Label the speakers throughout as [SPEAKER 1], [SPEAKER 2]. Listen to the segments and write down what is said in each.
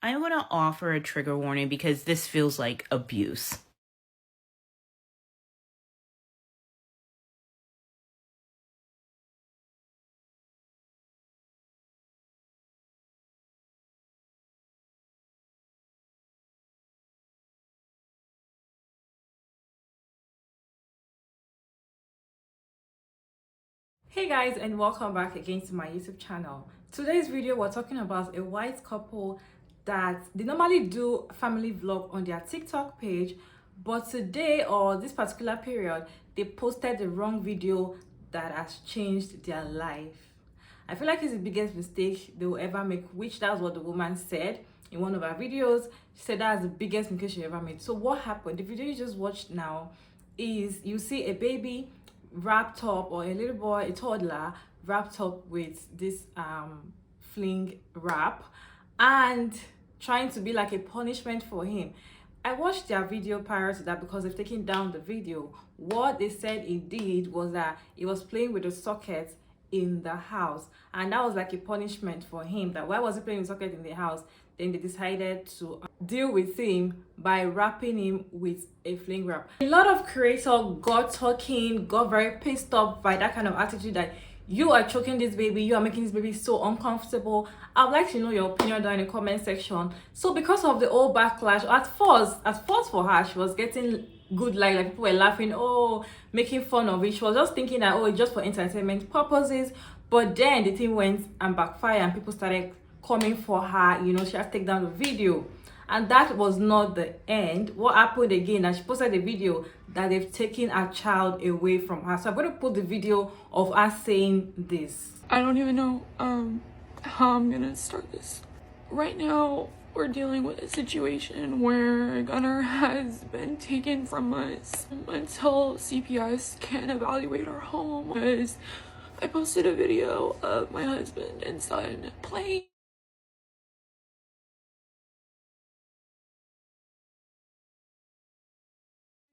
[SPEAKER 1] I'm going to offer a trigger warning because this feels like abuse.
[SPEAKER 2] Hey guys, and welcome back again to my YouTube channel. Today's video we're talking about a white couple that they normally do family vlog on their TikTok page, but today or this particular period they posted the wrong video that has changed their life. I feel like it's the biggest mistake they will ever make, which that's what the woman said in one of her videos. She said that's the biggest mistake she ever made. So what happened? The video you just watched now is you see a baby wrapped up, or a little boy, a toddler wrapped up with this fling wrap and trying to be like a punishment for him. I watched their video prior to that because they've taken down the video. What they said he did was that he was playing with the socket in the house, and that was like a punishment for him. That why was he playing with socket in the house? Then they decided to deal with him by wrapping him with a fling wrap. A lot of creators got talking, got very pissed off by that kind of attitude that you are choking this baby, you are making this baby so uncomfortable. I'd like to know your opinion down in the comment section. So because of the old backlash, at first for her, she was getting good like people were laughing, oh, making fun of it. She was just thinking that, oh, it's just for entertainment purposes. But then the thing went and backfired and people started coming for her, you know, she has to take down the video. And that was not the end. What happened again, and she posted a video that they've taken a child away from her. So I'm going to put the video of her saying this.
[SPEAKER 3] I don't even know how I'm gonna start this. Right now, we're dealing with a situation where Gunnar has been taken from us until CPS can evaluate our home, because I posted a video of my husband and son playing.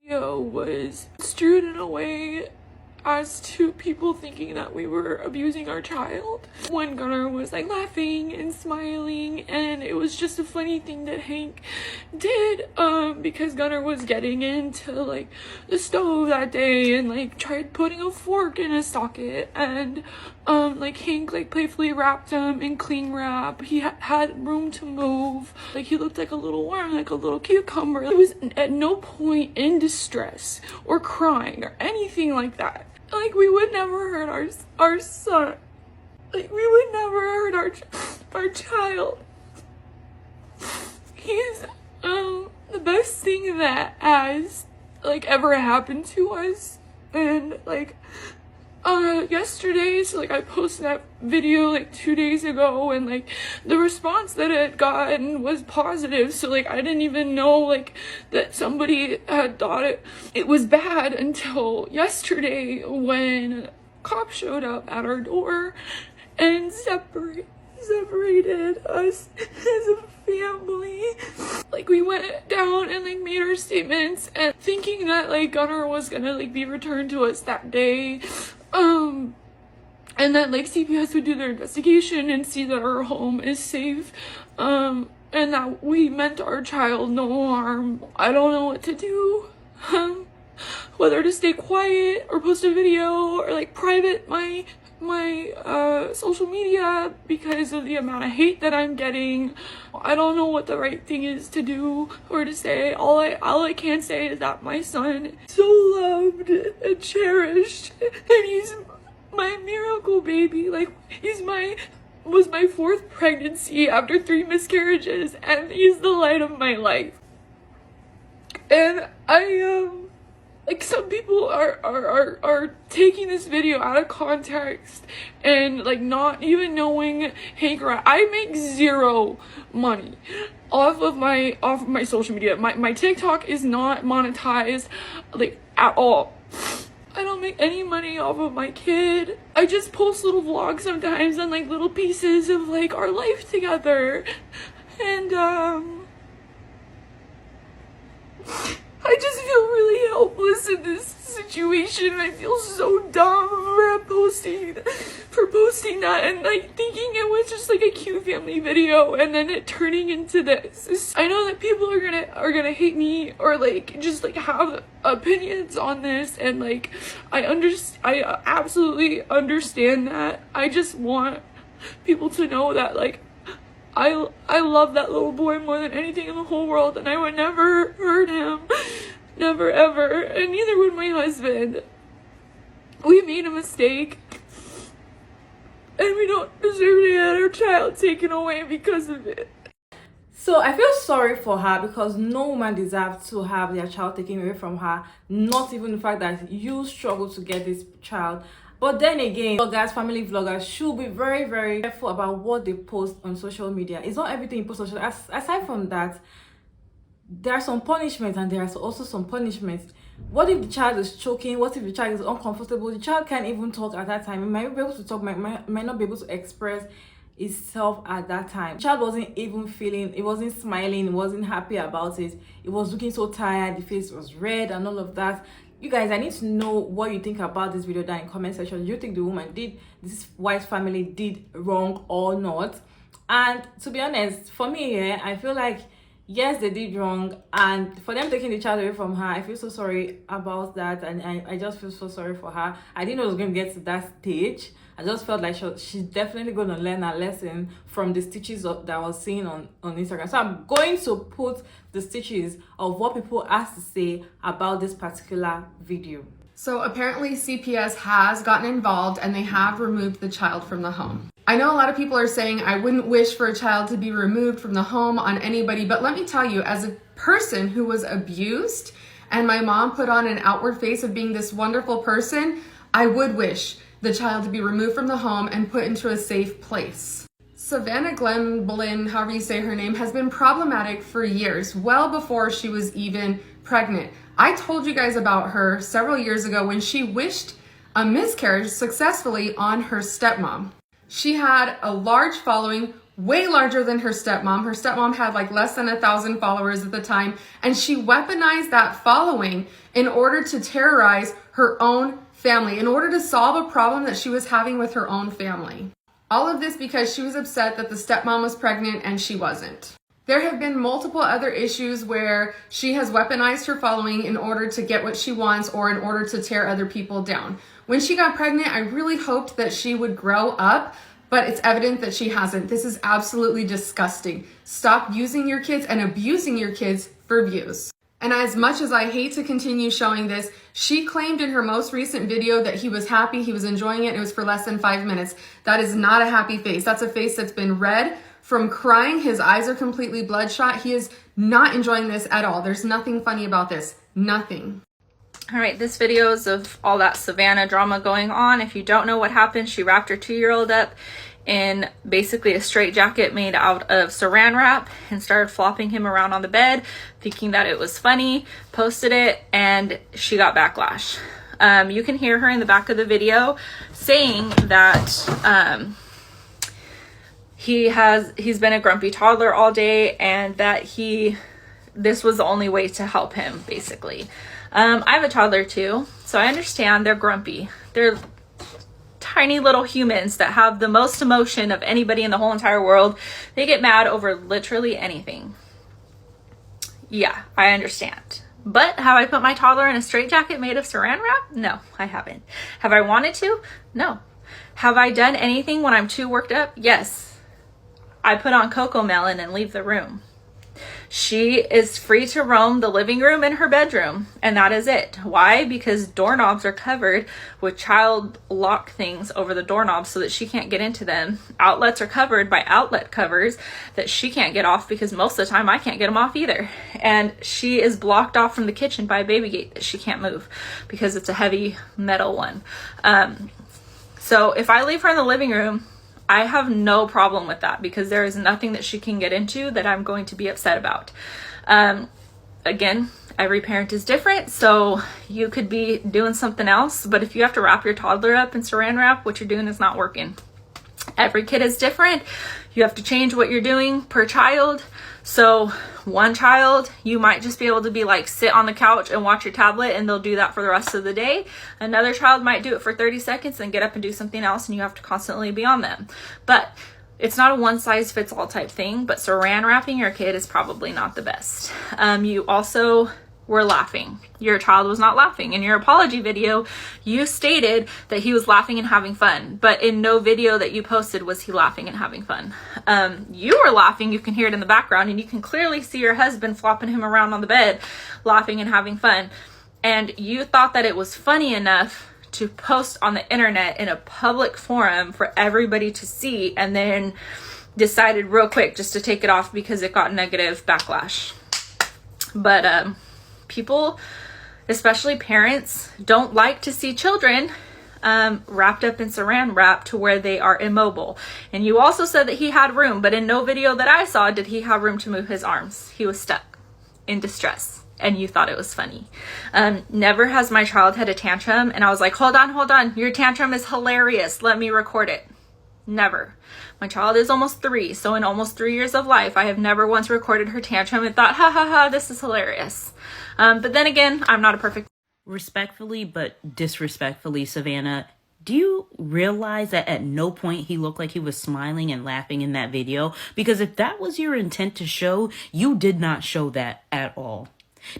[SPEAKER 3] Video was construed in a way as to people thinking that we were abusing our child, when Gunnar was like laughing and smiling, and it was just a funny thing that Hank did because Gunnar was getting into like the stove that day and like tried putting a fork in his socket, and like Hank like playfully wrapped him in cling wrap. He had room to move, like he looked like a little worm, like a little cucumber. He was at no point in distress or crying or anything like that. Like, we would never hurt our son. Like, we would never hurt our child. He's the best thing that has like ever happened to us. And like yesterday, so like I posted that video like 2 days ago, and like the response that it gotten was positive, so like I didn't even know like that somebody had thought it was bad until yesterday when cops showed up at our door and separated us as a family. Like, we went down and like made our statements, and thinking that like Gunnar was gonna like be returned to us that day, and that like CPS would do their investigation and see that our home is safe, and that we meant our child no harm. I don't know what to do, whether to stay quiet or post a video or like private my social media because of the amount of hate that I'm getting. I don't know what the right thing is to do or to say. All I can say is that my son is so loved and cherished, and he's my miracle baby. Like, was my 4th pregnancy after 3 miscarriages, and he's the light of my life. And like, some people are taking this video out of context and like not even knowing Hank. I make zero money off of my social media. My TikTok is not monetized like at all. I don't make any money off of my kid. I just post little vlogs sometimes and like little pieces of like our life together, and I just feel really helpless in this situation. I feel so dumb for posting that and like thinking it was just like a cute family video and then it turning into this. I know that people are gonna hate me or like just like have opinions on this, and like I absolutely understand that. I just want people to know that like I love that little boy more than anything in the whole world, and I would never hurt him. Never ever. And neither would my husband. We made a mistake. And we don't deserve to have our child taken away because of it.
[SPEAKER 2] So I feel sorry for her, because no woman deserves to have their child taken away from her. Not even the fact that you struggle to get this child. But then again, vloggers, family vloggers should be very, very careful about what they post on social media. It's not everything you post on social media. Aside from that, there are some punishments and there are also some punishments. What if the child is choking? What if the child is uncomfortable? The child can't even talk at that time. It might be able to talk, might not be able to express itself at that time. The child wasn't even feeling, it wasn't smiling, it wasn't happy about it. It was looking so tired, the face was red and all of that. You guys, I need to know what you think about this video down in comment section. Do you think the woman did, this white family did wrong or not? And to be honest, for me, yeah, I feel like yes, they did wrong, and for them taking the child away from her, I feel so sorry about that, and I just feel so sorry for her. I didn't know it was going to get to that stage. I just felt like she's definitely going to learn a lesson from the stitches that I was seeing on Instagram. So I'm going to put the stitches of what people asked to say about this particular video.
[SPEAKER 4] So apparently CPS has gotten involved and they have removed the child from the home. I know a lot of people are saying I wouldn't wish for a child to be removed from the home on anybody, but let me tell you, as a person who was abused and my mom put on an outward face of being this wonderful person, I would wish the child to be removed from the home and put into a safe place. Savannah Glenbolin, however you say her name, has been problematic for years, well before she was even pregnant. I told you guys about her several years ago when she wished a miscarriage successfully on her stepmom. She had a large following, way larger than her stepmom. Her stepmom had like less than 1,000 followers at the time, and she weaponized that following in order to terrorize her own family, in order to solve a problem that she was having with her own family. All of this because she was upset that the stepmom was pregnant and she wasn't. There have been multiple other issues where she has weaponized her following in order to get what she wants or in order to tear other people down. When she got pregnant, I really hoped that she would grow up, but it's evident that she hasn't. This is absolutely disgusting. Stop using your kids and abusing your kids for views. And as much as I hate to continue showing this, she claimed in her most recent video that he was happy, he was enjoying it, and it was for less than 5 minutes. That is not a happy face. That's a face that's been red from crying. His eyes are completely bloodshot. He is not enjoying this at all. There's nothing funny about this. Nothing.
[SPEAKER 5] All right, this video is of all that Savannah drama going on. If you don't know what happened, she wrapped her 2-year-old up in basically a straitjacket made out of saran wrap and started flopping him around on the bed, thinking that it was funny, posted it, and she got backlash. You can hear her in the back of the video saying that he's been a grumpy toddler all day and that this was the only way to help him, basically. I have a toddler too, so I understand they're grumpy. They're tiny little humans that have the most emotion of anybody in the whole entire world. They get mad over literally anything. Yeah, I understand. But have I put my toddler in a straitjacket made of saran wrap? No, I haven't. Have I wanted to? No. Have I done anything when I'm too worked up? Yes. I put on Coco Melon and leave the room. She is free to roam the living room and her bedroom, and that is it. Why? Because doorknobs are covered with child lock things over the doorknobs so that she can't get into them. Outlets are covered by outlet covers that she can't get off because most of the time I can't get them off either. And she is blocked off from the kitchen by a baby gate that she can't move because it's a heavy metal one. So if I leave her in the living room, I have no problem with that because there is nothing that she can get into that I'm going to be upset about. Again, every parent is different, so you could be doing something else, but if you have to wrap your toddler up in saran wrap, what you're doing is not working. Every kid is different. You have to change what you're doing per child. So one child, you might just be able to be like, sit on the couch and watch your tablet, and they'll do that for the rest of the day. Another child might do it for 30 seconds and get up and do something else, and you have to constantly be on them. But it's not a one size fits all type thing, but saran wrapping your kid is probably not the best. You also were laughing. Your child was not laughing. In your apology video, you stated that he was laughing and having fun, but in no video that you posted was he laughing and having fun. You were laughing, you can hear it in the background, and you can clearly see your husband flopping him around on the bed, laughing and having fun. And you thought that it was funny enough to post on the internet in a public forum for everybody to see, and then decided real quick just to take it off because it got negative backlash. But people, especially parents, don't like to see children wrapped up in saran wrap to where they are immobile. And you also said that he had room, but in no video that I saw did he have room to move his arms. He was stuck in distress, and you thought it was funny. Never has my child had a tantrum and I was like, hold on, your tantrum is hilarious, let me record it. Never. My child is almost 3, so in almost 3 years of life, I have never once recorded her tantrum and thought, ha ha ha, this is hilarious. But then again, I'm not a perfect.
[SPEAKER 1] Respectfully but disrespectfully, Savannah, do you realize that at no point he looked like he was smiling and laughing in that video? Because if that was your intent to show, you did not show that at all.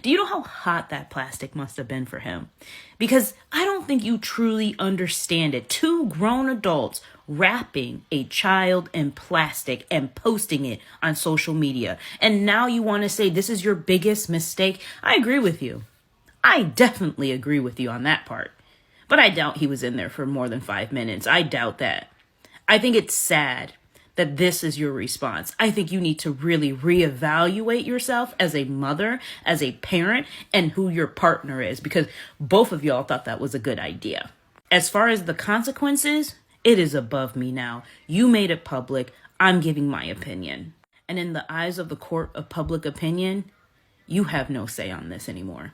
[SPEAKER 1] Do you know how hot that plastic must have been for him? Because I don't think you truly understand it. 2 grown adults wrapping a child in plastic and posting it on social media. And now you want to say this is your biggest mistake? I agree with you. I definitely agree with you on that part. But I doubt he was in there for more than 5 minutes. I doubt that. I think it's sad that this is your response. I think you need to really reevaluate yourself as a mother, as a parent, and who your partner is, because both of y'all thought that was a good idea. As far as the consequences, it is above me now. You made it public. I'm giving my opinion. And in the eyes of the court of public opinion, you have no say on this anymore.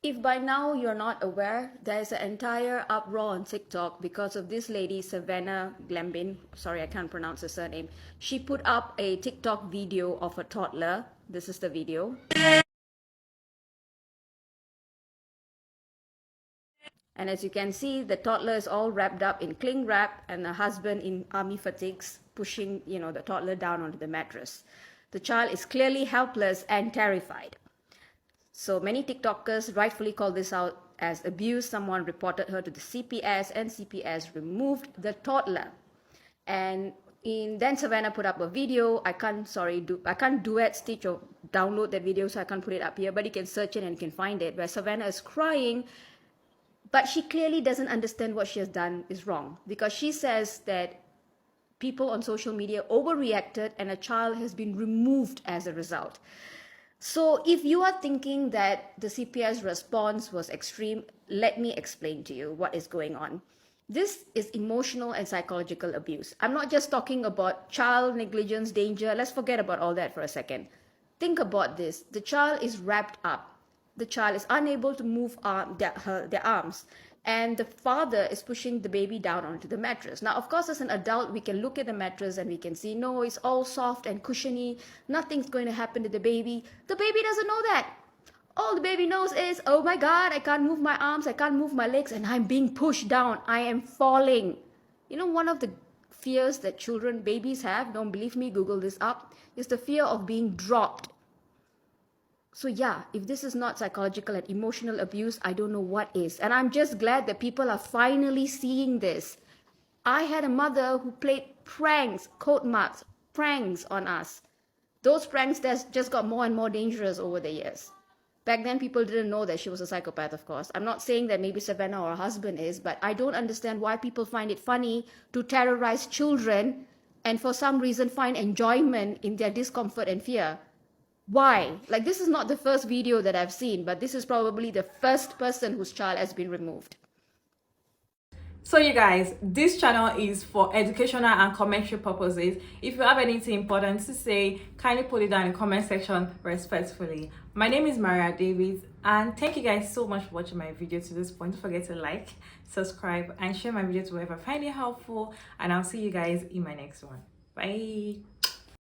[SPEAKER 6] If by now you're not aware, there's an entire uproar on TikTok because of this lady, Savannah Glembin. Sorry, I can't pronounce her surname. She put up a TikTok video of a toddler. This is the video. And as you can see, the toddler is all wrapped up in cling wrap and the husband in army fatigues pushing, the toddler down onto the mattress. The child is clearly helpless and terrified. So many TikTokers rightfully call this out as abuse. Someone reported her to the CPS and CPS removed the toddler. And then Savannah put up a video. I can't duet stitch or download that video, so I can't put it up here, but you can search it and you can find it, where Savannah is crying, but she clearly doesn't understand what she has done is wrong, because she says that people on social media overreacted and a child has been removed as a result. So if you are thinking that the CPS response was extreme, let me explain to you what is going on. This is emotional and psychological abuse. I'm not just talking about child negligence, danger. Let's forget about all that for a second. Think about this. The child is wrapped up. The child is unable to move their arms. And the father is pushing the baby down onto the mattress. Now, of course, as an adult, we can look at the mattress and we can see, no, it's all soft and cushiony. Nothing's going to happen to the baby. The baby doesn't know that. All the baby knows is, oh my God, I can't move my arms, I can't move my legs, and I'm being pushed down. I am falling. One of the fears that babies have, don't believe me, Google this up, is the fear of being dropped. So yeah, if this is not psychological and emotional abuse, I don't know what is. And I'm just glad that people are finally seeing this. I had a mother who played pranks, quote marks, pranks on us. Those pranks that just got more and more dangerous over the years. Back then, people didn't know that she was a psychopath, of course. I'm not saying that maybe Savannah or her husband is, but I don't understand why people find it funny to terrorize children and for some reason find enjoyment in their discomfort and fear. Why? Like, this is not the first video that I've seen, but this is probably the first person whose child has been removed.
[SPEAKER 2] So you guys, this channel is for educational and commentary purposes. If you have anything important to say, kindly put it down in the comment section respectfully. My name is Maria Davis, and thank you guys so much for watching my video to this point. Don't forget to like, subscribe, and share my video to whoever find it helpful, and I'll see you guys in my next one. Bye.